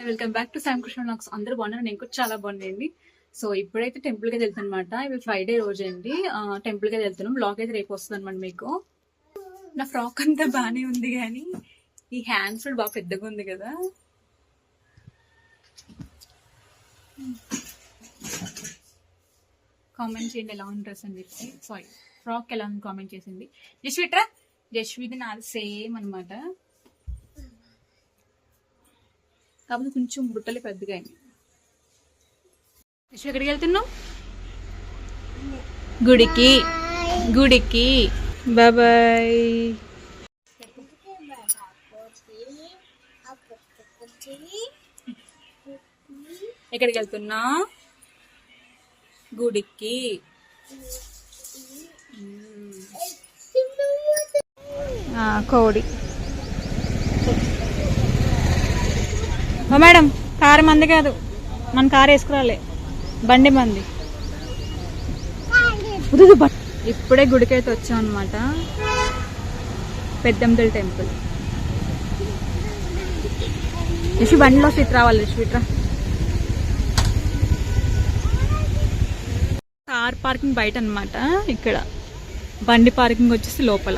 Welcome back to Sam Krishna vlogs. అందరూ బాగున్నారు, నేను కూడా చాలా బాగున్నాయండి. సో ఇప్పుడైతే టెంపుల్ కి వెళ్తాను అనమాట. ఇవి ఫ్రైడే రోజు అండి. టెంపుల్ కి వెళ్తున్నాం. బ్లాగ్ అయితే రేపు వస్తుంది అనమాట. మీకు నా ఫ్రాక్ అంతా బాగానే ఉంది, కానీ ఈ హ్యాండ్స్ కూడా బాగా పెద్దగా ఉంది కదా. కామెంట్ చేయండి ఎలా ఉంది డ్రెస్ అని చెప్పి. సారీ, ఫ్రాక్ ఎలా ఉంది కామెంట్ చేసింది. జస్విట్రా, జస్విది నాది సేమ్ అనమాట, కాకపోతే కొంచెం బుట్టలు పెద్దగా అయింది. ఎక్కడికి వెళ్తున్నావు? గుడికి. గుడికి బాయ్. ఎక్కడికి వెళ్తున్నా? గుడికి. కోడి. మేడం కారు మంది కాదు, మన కారు వేసుకురాలే, బండి మంది. ఇప్పుడే గుడికైతే వచ్చాం అనమాట, పెద్దంతల్ టెంపుల్. యశు బండిలో సీట్ రావాలి. యశ్విట్రా. కార్ పార్కింగ్ బయట అనమాట, ఇక్కడ బండి పార్కింగ్ వచ్చేసి లోపల.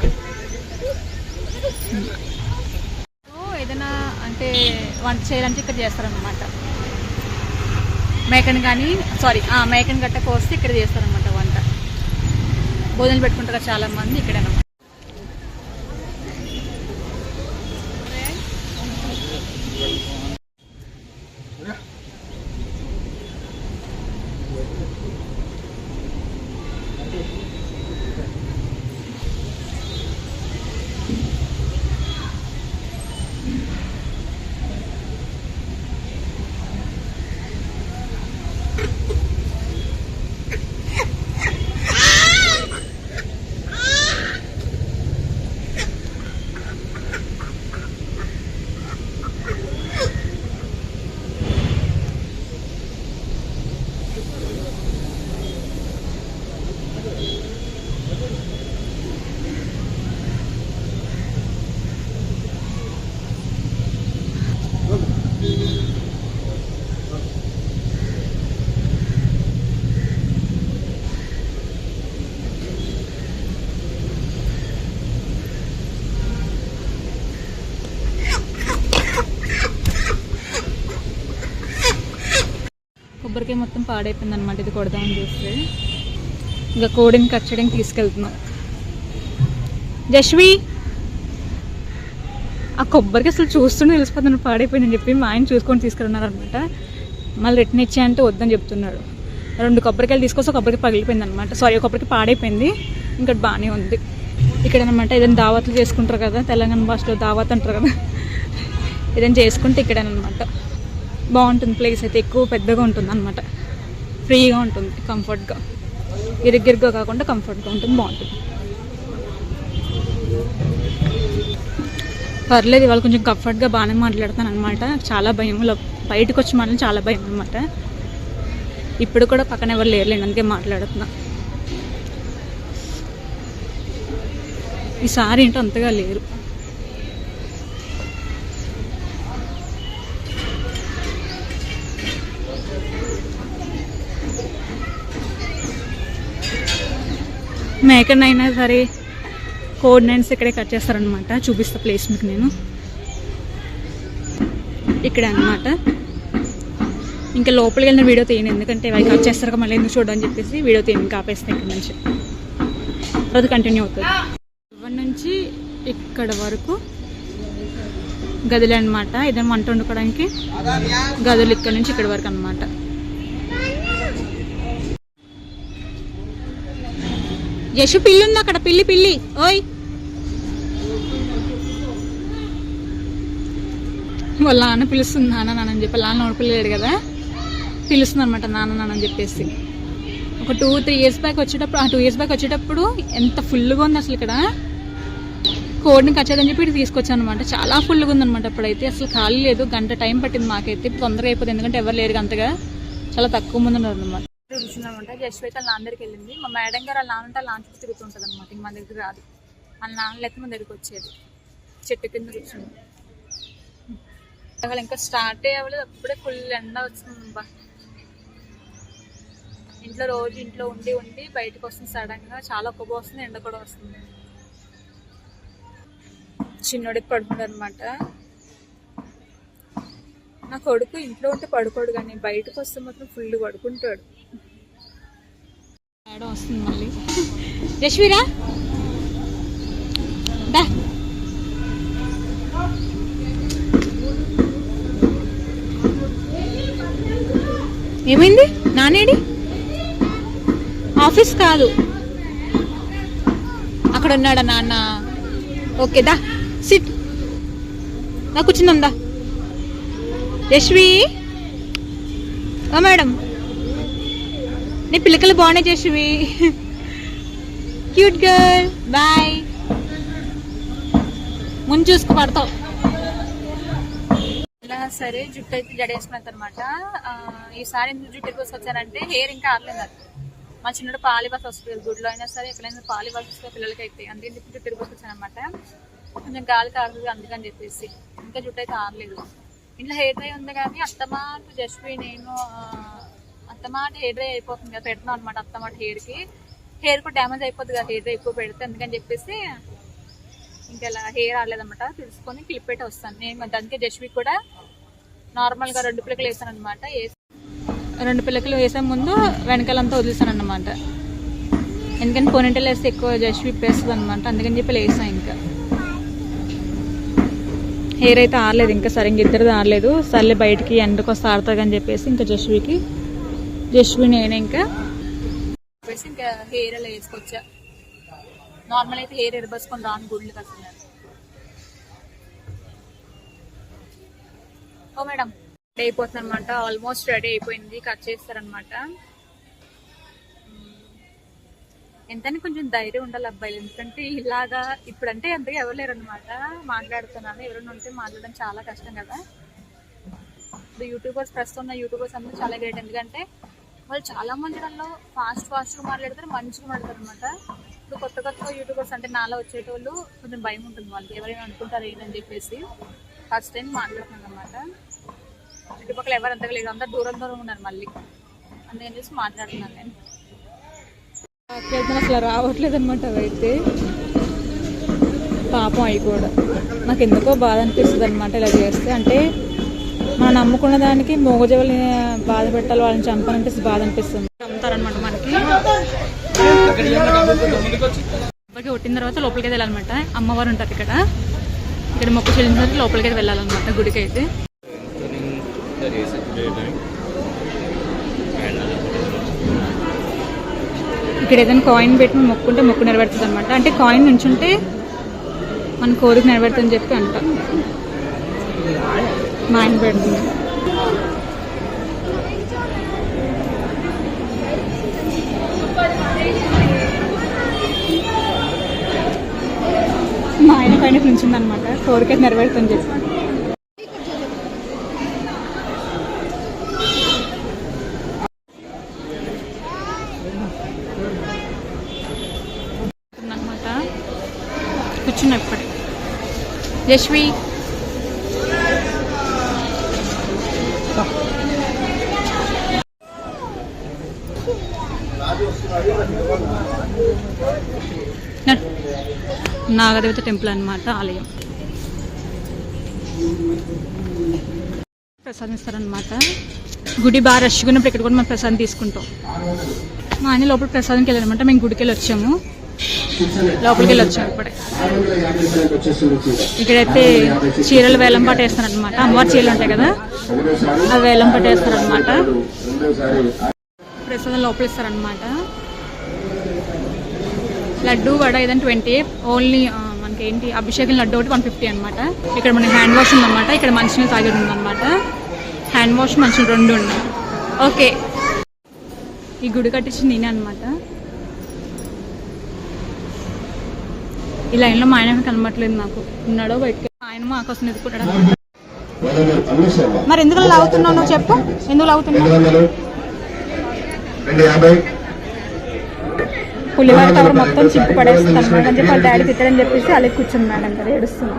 ఏదైనా అంటే వంట చేయాలంటే ఇక్కడ చేస్తారనమాట. మేకని కానీ మేకని గట్ట కోస్తే ఇక్కడ చేస్తారనమాట వంట. భోజనాలు పెట్టుకుంటారు చాలా మంది ఇక్కడనమాట. కొబ్బరికాయ మొత్తం పాడైపోయింది అనమాట. ఇది కొడదామని చూస్తే ఇంకా కోడిని కట్ చేయడానికి తీసుకెళ్తున్నాం. జస్వి, ఆ కొబ్బరికి అసలు చూస్తుంటే తెలిసిపోతున్నాడు పాడైపోయిందని చెప్పి మా ఆయన చూసుకొని తీసుకెళ్ళినారు అనమాట. మళ్ళీ రిటర్న్ ఇచ్చాయంటే వద్దని చెప్తున్నాడు. 2 కొబ్బరికాయలు తీసుకొస్తే కొబ్బరికి పగిలిపోయింది అనమాట. సారీ, కొబ్బరికి పాడైపోయింది. ఇంకా బాగానే ఉంది. ఇక్కడ అనమాట ఏదైనా దావత్లు చేసుకుంటారు కదా, తెలంగాణ భాషలో దావత్ అంటారు కదా, ఏదైనా చేసుకుంటే ఇక్కడనమాట. బాగుంటుంది ప్లేస్ అయితే, ఎక్కువ పెద్దగా ఉంటుంది అనమాట. ఫ్రీగా ఉంటుంది, కంఫర్ట్గా, ఇరిగిరిగా కాకుండా కంఫర్ట్గా ఉంటుంది, బాగుంటుంది. పర్లేదు, ఇవాళ కొంచెం కంఫర్ట్గా బాగానే మాట్లాడతాను అనమాట. చాలా భయం, బయటకు వచ్చి మాట్లాడి చాలా భయం అనమాట. ఇప్పుడు కూడా పక్కన ఎవరు లేరులేండి, అందుకే మాట్లాడుతున్నా. ఈసారి ఏంటో అంతగా లేరు. మేకనైనా సరే కోఆర్డినేట్స్ ఇక్కడే కట్ చేస్తారనమాట. చూపిస్తా ప్లేస్ మీకు నేను. ఇక్కడే అనమాట. ఇంకా లోపలికి వెళ్ళిన వీడియో తీయను, ఎందుకంటే అవి కట్ చేస్తారు మళ్ళీ ఎందుకు చూడని చెప్పేసి వీడియో తీయను, ఇంకా ఆపేస్తాను ఇక్కడ నుంచి. తర్వాత కంటిన్యూ అవుతుంది. ఇక్కడి నుంచి ఇక్కడ వరకు గదులు అనమాట. ఏదైనా వంట వండుకోవడానికి గదులు ఇక్కడ నుంచి ఇక్కడ వరకు అనమాట. యశు పిల్లి ఉంది అక్కడ, పిల్లి. ఓయ్, వాళ్ళ నాన్న పిలుస్తుంది నాన్న అని చెప్పి. నాన్న నోడిపిల్లాడు కదా, పిలుస్తుంది అనమాట నాన్న అని చెప్పేసి. ఒక 2-3 ఇయర్స్ బ్యాక్ వచ్చేటప్పుడు, 2 ఇయర్స్ బ్యాక్ వచ్చేటప్పుడు ఎంత ఫుల్గా ఉంది అసలు. ఇక్కడ కోడిని కచ్చేదని చెప్పి ఇటు తీసుకొచ్చాను అనమాట. చాలా ఫుల్గా ఉందనమాట. అప్పుడైతే అసలు ఖాళీ లేదు, గంట టైం పట్టింది మాకైతే. ఇప్పుడు తొందరగా అయిపోతుంది, ఎందుకంటే ఎవరు లేరు అంతగా, చాలా తక్కువ మంది ఉన్నారు అనమాట. చూసిందనమాట. జస్ట్ వాళ్ళ నాన్న దగ్గరికి వెళ్ళింది. మా మేడం గారు వాళ్ళ నాన్న లాంచ్ తిరుగుతుంటుంది అనమాట. ఇంక మన దగ్గర రాదు, వాళ్ళ నాన్న లెక్క మన దగ్గరికి వచ్చేది. చెట్టు కింద కూర్చుంది. అసలు ఇంకా స్టార్ట్ అవ్వలేదు, అప్పుడే ఫుల్ ఎండ వస్తుంది. ఇంట్లో రోజు ఇంట్లో ఉండి ఉండి బయటకు వస్తుంది సడన్ గా, చాలా ఒక్క వస్తుంది, ఎండ కూడా వస్తుంది. చిన్నోడికి పడుకున్నాడు అనమాట. నా కొడుకు ఇంట్లో ఉంటే పడుకోడు, కానీ బయటకు వస్తే మాత్రం ఫుల్ పడుకుంటాడు. వస్తుంది మళ్ళీ. యశ్వీరా దా, ఏమైంది నానేడి? ఆఫీస్ కాదు, అక్కడ ఉన్నాడా నాన్న? ఓకే దా సిట్, నా కూర్చుందా. యశ్వి మేడం, నీ పిల్లకలు బాగున్నాయి యశ్వి, క్యూట్ గర్ల్. బాయ్. ముందు చూసుకు పడతావు. ఇలా సరే జుట్టు అయితే జడేసుకున్నది అనమాట. ఈసారి ఎందుకు జుట్టు ఎక్కువ వచ్చారంటే హెయిర్ ఇంకా ఆరలేదు. మా చిన్నడు పాలు ఇవ్వాల్సి వస్తుంది, గుడిలో అయినా సరే ఎక్కడైనా పాలు ఇవ్వాల్సి వస్తుంది పిల్లలకి అయితే. అందుకని చెప్పి జుట్టు ఎక్కువ వచ్చాను అనమాట. కొంచెం గాలి కారుతుంది అందుకని చెప్పేసి ఇంకా జుట్టు అయితే ఆరలేదు. ఇంట్లో హెయిర్ డ్రై ఉంది కానీ అత్తమాట జస్వి నేను అత్తమాట హెయిర్ డ్రై అయిపోతుంది కదా, పెడుతున్నాం అనమాట. అత్తమాట హెయిర్ కూడా డ్యామేజ్ అయిపోతుంది కదా హెయిర్ డ్రై ఎక్కువ పెడితే, అందుకని చెప్పేసి ఇంకా ఇలా హెయిర్ ఆడలేదన్నమాట. తెలుసుకొని క్లిప్ పెట్టి వస్తాను నేను. దానికే జస్వి కూడా నార్మల్గా 2 పిల్లకలు వేసాను అనమాట. 2 పిల్లకలు వేసే ముందు వెనకాలంతా వదిలేసాను అన్నమాట. ఎందుకని పోనీటెల్ వేస్తే ఎక్కువ జస్వి ఇప్పేస్తుంది అనమాట, అందుకని చెప్పి వేసాను. ఇంకా హెయిర్ అయితే ఆరలేదు ఇంకా సరిగ్గా, ఇద్దరిది ఆరలేదు. సర్లే బయటికి ఎండకు వస్తే ఆరుతుంది అని చెప్పేసి ఇంకా జస్వి నేనే ఇంకా చెప్పేసి ఇంకా హెయిర్ అలా వేసుకొచ్చా. నార్మల్ అయితే హెయిర్ ఎరబసుకొని రాను గుడ్లు అసలు. ఓ మేడం రెడీ అయిపోతుంది అనమాట. ఆల్మోస్ట్ రెడీ అయిపోయింది, కట్ చేస్తారనమాట. ఎంతని కొంచెం ధైర్యం ఉండాలి అబ్బాయిలు, ఎందుకంటే ఇలాగా ఇప్పుడంటే ఎంతగా ఎవరు లేరు అనమాట. మాట్లాడుతున్నాను, ఎవరైనా ఉంటే మాట్లాడడం చాలా కష్టం కదా. ఇప్పుడు యూట్యూబర్స్, ప్రస్తుతం ఉన్న యూట్యూబర్స్ అందరూ చాలా గ్రేట్. ఎందుకంటే వాళ్ళు చాలా మంది దానిలో ఫాస్ట్గా మాట్లాడతారు, మంచిగా మాట్లాడతారు అనమాట. ఇప్పుడు కొత్త యూట్యూబర్స్ అంటే నాలో వచ్చేటోళ్ళు కొంచెం భయం ఉంటుంది వాళ్ళకి, ఎవరైనా అనుకుంటారు ఏంటని చెప్పేసి. ఫస్ట్ టైం మాట్లాడుతున్నాను అనమాట. చుట్టుపక్కల ఎవరు అంతగా లేదు, అందరు దూరం ఉన్నారు మళ్ళీ, అందుకని చెప్పేసి మాట్లాడుతున్నాను నేను. అసలు రావట్లేదు అనమాట. అయితే పాపం అవి కూడా నాకు ఎందుకో బాధ అనిపిస్తుంది అనమాట ఇలా చేస్తే. అంటే మనం నమ్ముకున్న దానికి మోగజవుల్ని బాధ పెట్టాలి, వాళ్ళని చంపాలంటే బాధ అనిపిస్తుంది. చంపుతారనమాట మనకి. ఇప్పటికి కొట్టిన తర్వాత లోపలికి వెళ్ళాలన్నమాట. అమ్మవారు ఉంటారు ఇక్కడ మొక్కు చెల్లిన తర్వాత లోపలికి వెళ్ళాలన్నమాట గుడికి అయితే. ఇక్కడ ఏదైనా కాయిన్ పెట్టి మొక్కుంటే మొక్కు నెరవేరుతుంది అనమాట. అంటే కాయిన్ నుంచుంటే మన కోరిక నెరవేరుతుందని చెప్పి అంట. మా ఆయన పెడుతుంది. మా ఆయన పైన నుంచింది అనమాట, కోరిక నెరవేరుతుందని చెప్పి. కూర్చున్నప్పుడు యశ్వి నాగదేవత టెంపుల్ అన్నమాట, ఆలయం. ప్రసాదం ఇస్తారనమాట. గుడి బాగా రష్గా ఉన్నప్పుడు ఇక్కడ కూడా మనం ప్రసాదం తీసుకుంటాం. మా ఆయన లోపల ప్రసాదంకి వెళ్ళారనమాట. మేము గుడికి వెళ్ళి వచ్చాము, లోపలికి వెళ్ళి వచ్చాము. ఇప్పుడే ఇక్కడైతే చీరలు వేలం పాట వేస్తారనమాట. అమ్మవారి చీరలు ఉంటాయి కదా, అవి వేలం పాట వేస్తారనమాట. ప్రసాదం లోపల ఇస్తారనమాట. లడ్డు వడ ఏదైనా 20, ఓన్లీ మనకి ఏంటి అభిషేకం లడ్డు ఒకటి 150 అనమాట. ఇక్కడ మనకి హ్యాండ్ వాష్ ఉందన్నమాట. ఇక్కడ మంచినీళ్ళు తాగేది ఉందన్నమాట. హ్యాండ్ వాష్ మంచినీళ్ళు 2 ఉన్నాయి. ఓకే, ఈ గుడి కట్టించింది నేనే అనమాట. ఈ లైన్లో మా ఆయన కనబట్టలేదు నాకు, ఉన్నాడో బయటకి. ఆయన మా కోసం ఎదుర్కొంటాడు. మరి ఎందుకు లాగుతున్నావు నువ్వు చెప్పు, ఎందుకు లాగుతున్నావు? పులివార కవర్ మొత్తం చింపు పడేస్తుంది అనమాట అని చెప్పి వాళ్ళ డాడీ తిట్టాడని చెప్పేసి అలాగే కూర్చుంది మేడం గారు ఏడుస్తుంది.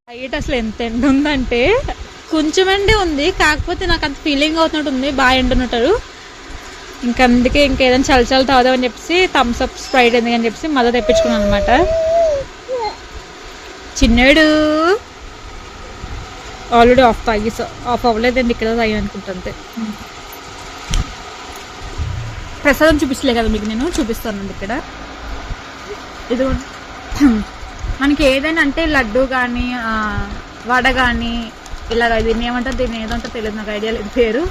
బయట అసలు ఎంత ఎండ ఉందంటే కొంచెం ఎండే ఉంది, కాకపోతే నాకు అంత ఫీలింగ్ అవుతున్నట్టు ఉంది, బాగా ఎండున్నట్టు. ఇంకా అందుకే ఇంకేదైనా చలి చలి తాగుదామని చెప్పేసి థమ్స్ అప్ స్ప్రైట్ ఎందుకని చెప్పేసి మళ్ళీ తెప్పించుకున్నాను అనమాట. చిన్నాడు ఆల్రెడీ ఆఫ్ అవ్వలేదండి, ఇక్కడ తాగి అనుకుంటుంది. ప్రసాదం చూపించలే కదా మీకు, నేను చూపిస్తానండి ఇక్కడ. ఇది మనకి ఏదైనా అంటే లడ్డు కానీ వడ కానీ ఇలాగ దీన్ని ఏమంటారు, దీన్ని ఏదంటే తెలియదు, నాకు ఐడియా లేదు పేరు,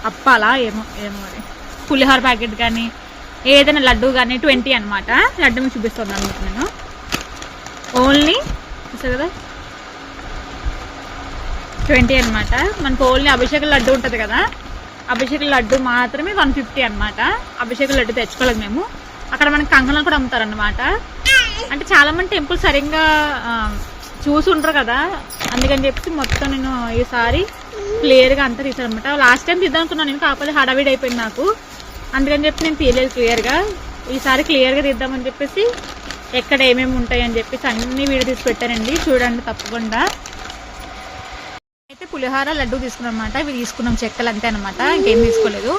అప్పాలా ఏమో అది, పులిహోర ప్యాకెట్ కానీ ఏదైనా లడ్డు కానీ 20 అనమాట. లడ్డు మీకు చూపిస్తాను అనమాట నేను. ఓన్లీ చూసారు కదా 20 అనమాట. మనకు ఓన్లీ అభిషేక లడ్డు ఉంటుంది కదా, అభిషేక లడ్డు మాత్రమే 150 అనమాట. అభిషేక లడ్డు తెచ్చుకోలేదు మేము. అక్కడ మనకి కంకణాలు కూడా అమ్ముతారనమాట. అంటే చాలా మంది టెంపుల్ సరిగ్గా చూసి ఉంటారు కదా, అందుకని చెప్పి మొత్తం నేను ఈసారి క్లియర్గా అంతా తీసాను అనమాట. లాస్ట్ టైం తీద్దాం అనుకున్నాను నేను, కాకపోతే హడావిడి అయిపోయింది నాకు, అందుకని చెప్పి నేను తీయలేదు క్లియర్గా. ఈసారి క్లియర్గా తీద్దామని చెప్పేసి ఎక్కడ ఏమేమి ఉంటాయి అని చెప్పేసి అన్ని వీడియో తీసి పెట్టానండి, చూడండి తప్పకుండా. అయితే పులిహోర లడ్డు తీసుకున్నాం అనమాట. ఇవి తీసుకున్నాం చెక్కలు అంతే అనమాట, ఇంకేం తీసుకోలేదు.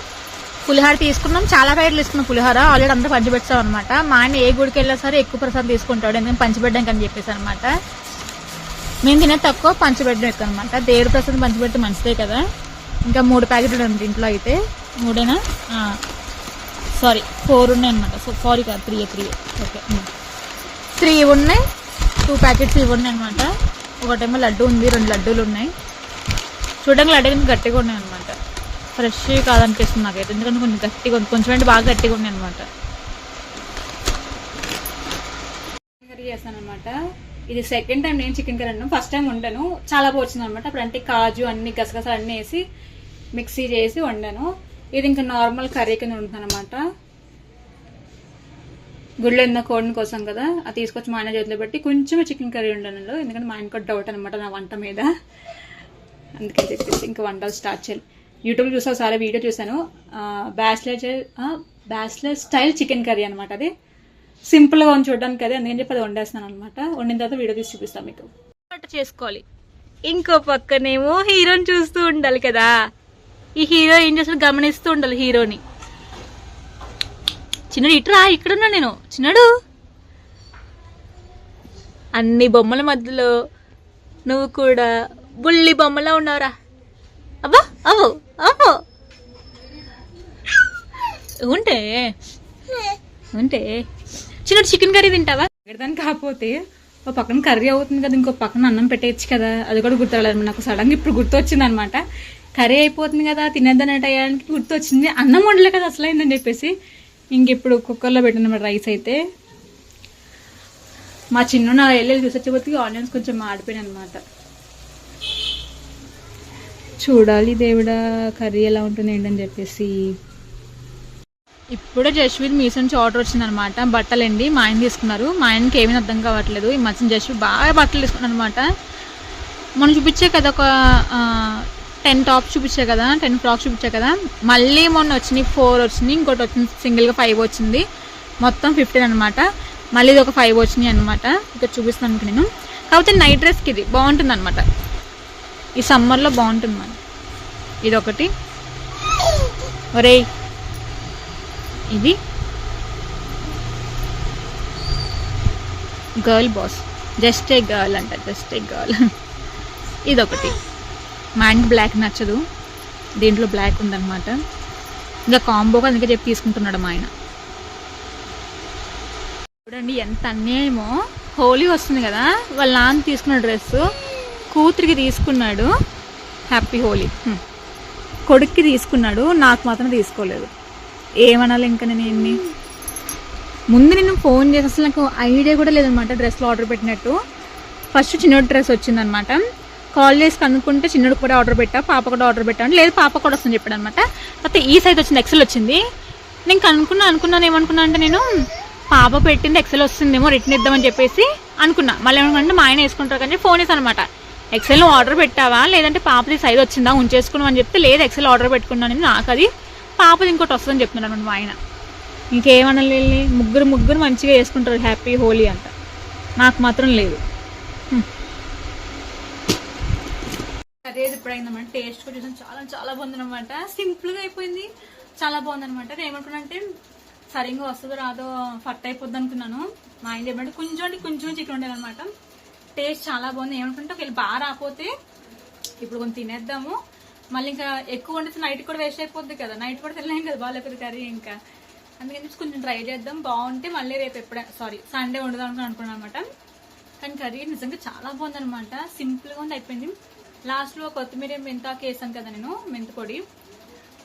పులిహోర తీసుకున్నాం, చాలా ప్యాకెట్లు తీసుకున్నాం పులిహోర. ఆల్రెడీ అంతా పంచిపెట్టాం అనమాట. మా ఆయన ఏ గుడికి వెళ్ళినా సరే ఎక్కువ ప్రసాదం తీసుకుంటాడు, ఎందుకంటే పంచిపెట్టడానికి అని చెప్పేసి అనమాట. మేము తినే తక్కువ, పంచిపెట్టడం ఎక్కువ అనమాట. దేవుడి ప్రసాదం పంచిపెడితే మంచిదే కదా. ఇంకా 3 ప్యాకెట్లు ఉంది ఇంట్లో. అయితే 3 సారీ 4 ఉన్నాయి అనమాట. సారీ కాదు 3 ఓకే 3 ఉన్నాయి. 2 ప్యాకెట్స్ ఇవి ఉన్నాయి అనమాట. ఒకటేమో లడ్డు ఉంది, 2 లడ్డూలు ఉన్నాయి. చూడడానికి లడ్డు కొంచెం గట్టిగా ఉన్నాయి అనమాట. ఫ్రెష్ కాదనిపిస్తుంది నాకైతే, ఎందుకంటే కొంచెం గట్టిగా ఉంది, కొంచెం అంటే బాగా గట్టిగా ఉన్నాయి అనమాట. కర్రీ చేస్తాను అనమాట. ఇది సెకండ్ టైం నేను చికెన్ కర్రీ అన్నాను. ఫస్ట్ టైం వండాను, చాలా వచ్చింది అనమాట. అప్పుడు అంటే కాజు అన్ని గసగసాలు అన్నీ వేసి మిక్సీ చేసి వండాను. ఇది ఇంకా నార్మల్ కర్రీ కింద వండుతాను అనమాట. గుళ్ళో ఎన్న కోడిని కోసం కదా, అది తీసుకొచ్చి మా ఆయన చేతిలో పెట్టి కొంచెం చికెన్ కర్రీ వండాను. ఎందుకంటే మా ఆయనకు డౌట్ అనమాట నా వంట మీద, అందుకని చెప్పేసి ఇంకా వంటలు స్టార్ట్ చేయాలి. యూట్యూబ్ చూసా ఒకసారి వీడియో చూసాను, బ్యాచిలర్ స్టైల్ చికెన్ కర్రీ అనమాట. అది సింపుల్గా ఉంది చూడడానికి, అది అందుకని చెప్పి అది వండేస్తాను అనమాట. వండిన తర్వాత వీడియో తీసి చూపిస్తాను మీకు. వంట చేసుకోవాలి, ఇంకో పక్కనేమో హీరోని చూస్తూ ఉండాలి కదా. ఈ హీరో ఏం చేస్తాడు గమనిస్తూ ఉండాలి హీరోని. చిన్నడు ఇట్రా, ఇక్కడున్నా నేను. చిన్నడు అన్ని బొమ్మల మధ్యలో నువ్వు కూడా బుల్లి బొమ్మలా ఉన్నావురా. అబ్బా అవ్వు అవ్వు ఉంటే చిన్నడు చికెన్ కర్రీ తింటావా? దానికి కాకపోతే ఒక పక్కన కర్రీ అవుతుంది కదా, ఇంకో పక్కన అన్నం పెట్టేయచ్చు కదా, అది కూడా గుర్తురాలేదు నాకు. సడన్గా ఇప్పుడు గుర్తొచ్చింది అనమాట. కర్రీ అయిపోతుంది కదా, తినేద్దానే టయానికి గుర్తొచ్చింది, అన్నం వండలే కదా అసలు అయిందని చెప్పేసి ఇంక ఇప్పుడు కుక్కర్లో పెట్టిన రైస్. అయితే మా చిన్న నా వెళ్ళి చూసొచ్చేపోతే ఆనియన్స్ కొంచెం మాడిపోయినాయి అనమాట. చూడాలి దేవుడా కర్రీ ఎలా ఉంటుంది ఏంటని చెప్పేసి. ఇప్పుడే జస్వీర్ మీస్ నుంచి ఆర్డర్ వచ్చిందనమాట. బట్టలండి మా ఆయన తీసుకున్నారు. మా ఆయనకి ఏమీ అర్థం కావట్లేదు. ఈ మధ్య జస్వీర్ బాగా బట్టలు తీసుకున్నాను అనమాట. మనం చూపించే కదా ఒక 10 టాప్స్ చూపించే కదా, 10 ఫ్రాక్స్ చూపించే కదా, మళ్ళీ మొన్న వచ్చినాయి 4 వచ్చినాయి, ఇంకోటి వచ్చింది సింగిల్గా 5 వచ్చింది, మొత్తం 15 అనమాట. మళ్ళీ ఇది ఒక 5 వచ్చినాయి అనమాట. ఇక్కడ చూపిస్తాను నేను. కాకపోతే నైట్ డ్రెస్కి ఇది బాగుంటుంది అనమాట, ఈ సమ్మర్లో బాగుంటుంది మన. ఇది ఒకటి, ఒరే ఇది girl boss, just a girl అంట, జస్ట్ ఏ గర్ల్. ఇదొకటి. మా ఆయనకి బ్లాక్ నచ్చదు, దీంట్లో బ్లాక్ ఉందన్నమాట. ఇంకా కాంబోగా అందుకే చెప్పి తీసుకుంటున్నాడు మా ఆయన. చూడండి ఎంత అన్యాయమో. హోలీ వస్తుంది కదా, వాళ్ళ నాన్న తీసుకున్న డ్రెస్ కూతురికి తీసుకున్నాడు, హ్యాపీ హోలీ. కొడుక్కి తీసుకున్నాడు, నాకు మాత్రం తీసుకోలేదు. ఏమనాలి ఇంకా నేను ఎన్ని. ముందు నేను ఫోన్ చేసి అసలు నాకు ఐడియా కూడా లేదనమాట డ్రెస్లో ఆర్డర్ పెట్టినట్టు. ఫస్ట్ చిన్నోడి డ్రెస్ వచ్చిందనమాట. కాల్ చేసి కనుక్కుంటే చిన్నోడు కూడా ఆర్డర్ పెట్టా, పాప కూడా ఆర్డర్ పెట్టాను. లేదు పాప కూడా వస్తుందని చెప్పాడు అనమాట. కాకపోతే ఈ సైజ్ వచ్చింది, ఎక్సెల్ వచ్చింది. నేను అనుకున్నాను ఏమనుకున్నా అంటే, నేను పాప పెట్టింది ఎక్సెల్ వస్తుందేమో రిటర్న్ ఇద్దామని చెప్పేసి అనుకున్నా. మళ్ళీ ఏమనుకుంటే మా ఆయన వేసుకుంటారు కానీ ఫోన్ వేసి అనమాట, ఎక్సెల్ ఆర్డర్ పెట్టావా లేదంటే పాపది సైజ్ వచ్చిందా ఉంచేసుకున్నాం అని చెప్తే, లేదు ఎక్సెల్ ఆర్డర్ పెట్టుకున్నాను నాకు, అది పాపది ఇంకోటి వస్తుందని చెప్తున్నాను మా ఆయన. ఇంకేమన్నా ముగ్గురు మంచిగా వేసుకుంటారు హ్యాపీ హోలీ అంట, నాకు మాత్రం లేదు. కర్రీ అయితే ఇప్పుడు అయిందన్నమాట. టేస్ట్ కూడా చూసాను, చాలా చాలా బాగుంది అనమాట. సింపుల్ గా అయిపోయింది, చాలా బాగుంది అనమాట. నేను ఏమనుకున్నా అంటే సరిగ్గా వస్తుందో రాదో ఫట్ అయిపోద్ది అనుకున్నాను. మా ఆయన చెప్పినట్టు కొంచెం చికెన్ ఉండేది అనమాట. టేస్ట్ చాలా బాగుంది. ఏమనుకుంటే ఒకవేళ బాగా రాకపోతే ఇప్పుడు కొంచెం తినేద్దాము, మళ్ళీ ఇంకా ఎక్కువ వండితే నైట్ కూడా వేస్ట్ అయిపోద్ది కదా, నైట్ కూడా తినలేం కదా బాగాలేకపోతే కర్రీ. ఇంకా అందుకని కొంచెం ట్రై చేద్దాం, బాగుంటే మళ్ళీ రేపు ఎప్పుడే సండే వండుదాం అనుకున్నాను అనమాట. కానీ కర్రీ నిజంగా చాలా బాగుంది అనమాట. సింపుల్గా ఉంది, అయిపోయింది. లాస్ట్లో కొత్తిమీర మెంతాకు వేసాను కదా నేను, మెంతిపొడి.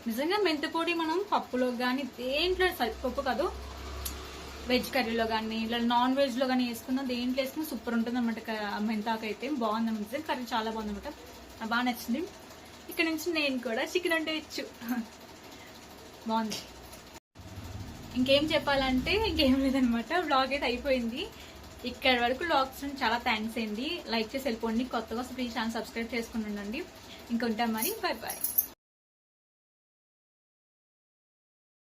నిజంగా మెంతిపొడి మనం పప్పులో కానీ దేంట్లో, పప్పు కాదు వెజ్ కర్రీలో కానీ ఇలా నాన్ వెజ్లో కానీ వేసుకున్నా, దేంట్లో వేసుకున్నా సూపర్ ఉంటుంది అనమాట. మెంతాకు అయితే బాగుంది అనమాట. కర్రీ చాలా బాగుంది అనమాట, బాగా నచ్చింది. ఇక్కడ నుంచి నేను కూడా చికెన్ అంటే ఇచ్చు బాగుంది. ఇంకేం చెప్పాలంటే ఇంకేం లేదనమాట. వ్లాగ్ అయితే అయిపోయింది. ఇక్కడ వరకు వ్లాగ్స్ చాలా థ్యాంక్స్ అండి. లైక్ చేసి వెళ్ళిపోండి. కొత్తగా ప్లీజ్ ఛానల్ సబ్స్క్రైబ్ చేసుకుని ఉండండి. ఇంకా ఉంటాం మరి, బాయ్ బాయ్.